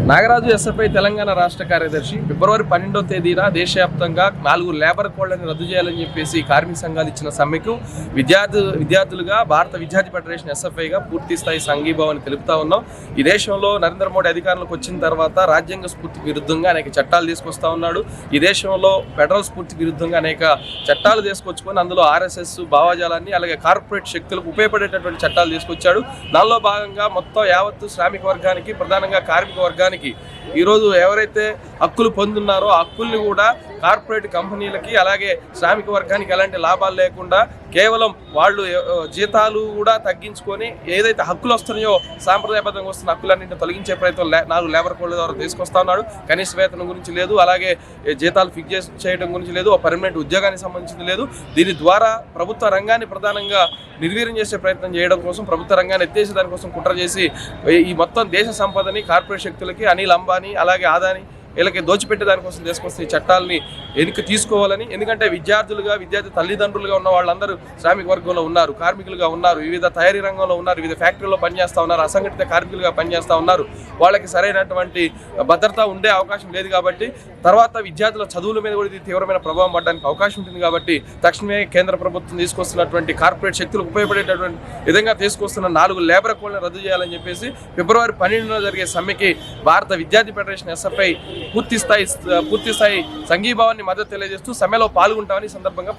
Nagaraju SFI Telangana రాష్ట్ర కార్యదర్శి ఫిబ్రవరి 12వ తేదీన దేశవ్యాప్తంగా 4 లేబర్ కోడ్లను రద్దు చేయాలని చెప్పేసి కార్మిక సంఘాలు ఇచ్చిన సమ్మెకు విద్యార్థులుగా భారత విద్యార్థి ఫెడరేషన్ ఎస్ఎఫ్ఐగా పూర్తి స్థాయి సంఘీభావాన్ని తెలుపుతా ఉన్నాం. ఈ దేశంలో నరేంద్ర మోడీ అధికారంలోకి వచ్చిన తర్వాత రాజ్యాంగ స్ఫూర్తికి విరుద్ధంగా అనేక చట్టాలు తీసుకొస్తా ఉన్నాడు. ఈ దేశంలో ఫెడరల్ స్ఫూర్తికి విరుద్ధంగా అనేక చట్టాలు తీసుకొచ్చుకొని అందులో ఆర్ఎస్ఎస్ భావజాలాన్ని అలాగే కార్పొరేట్ శక్తులకు ఉపయోగపడేటటువంటి చట్టాలు తీసుకొచ్చాడు. దానిలో భాగంగా మొత్తం యావత్తు శ్రామిక వర్గానికి, ప్రధానంగా కార్మిక వర్గానికి ఈరోజు ఎవరైతే హక్కులు పొందున్నారో ఆ హక్కుల్ని కూడా కార్పొరేట్ కంపెనీలకి అలాగే శ్రామిక వర్గానికి ఎలాంటి లాభాలు లేకుండా కేవలం వాళ్ళు జీతాలు కూడా తగ్గించుకొని ఏదైతే హక్కులు వస్తున్నాయో సాంప్రదాయబద్ధంగా వస్తున్న హక్కులన్నింటినీ తొలగించే ప్రయత్నం 4 లేబర్ కోడ్ల ద్వారా తీసుకొస్తా ఉన్నాడు. కనీస వేతనం గురించి లేదు, అలాగే జీతాలు ఫిక్స్ చేయడం గురించి లేదు, పర్మనెంట్ ఉద్యోగానికి సంబంధించింది లేదు. దీని ద్వారా ప్రభుత్వ రంగాన్ని ప్రధానంగా నిర్వీర్యం చేసే ప్రయత్నం చేయడం కోసం, ప్రభుత్వ రంగాన్ని ఎత్తేసే దానికోసం కుట్ర చేసి ఈ మొత్తం దేశ సంపదని కార్పొరేట్ శక్తులకి, అనిల్ అంబానీ అలాగే ఆదాని వీళ్ళకి దోచిపెట్టే దానికోసం తీసుకొస్తే ఈ చట్టాలని వెనక్కి తీసుకోవాలని. ఎందుకంటే విద్యార్థి తల్లిదండ్రులుగా ఉన్న వాళ్ళందరూ శ్రామిక వర్గంలో ఉన్నారు, కార్మికులుగా ఉన్నారు, వివిధ తయారీ రంగంలో ఉన్నారు, వివిధ ఫ్యాక్టరీలో పనిచేస్తూ ఉన్నారు, అసంఘటిత కార్మికులుగా పనిచేస్తూ ఉన్నారు. వాళ్ళకి సరైనటువంటి భద్రత ఉండే అవకాశం లేదు. కాబట్టి తర్వాత విద్యార్థుల చదువుల మీద కూడా ఇది తీవ్రమైన ప్రభావం పడడానికి అవకాశం ఉంటుంది. కాబట్టి తక్షణమే కేంద్ర ప్రభుత్వం తీసుకొస్తున్నటువంటి కార్పొరేట్ శక్తులకు ఉపయోగపడేటటువంటి విధంగా తీసుకొస్తున్న 4 లేబర్ కోడ్లను రద్దు చేయాలని చెప్పేసి ఫిబ్రవరి 12న జరిగే సమ్మెకి భారత విద్యార్థి ఫెడరేషన్ ఎస్ఎఫ్ఐ పూర్తి స్థాయి సంఘీభావాన్ని మద్దతు తెలియజేస్తూ సమ్మెలో పాల్గొంటామని సందర్భంగా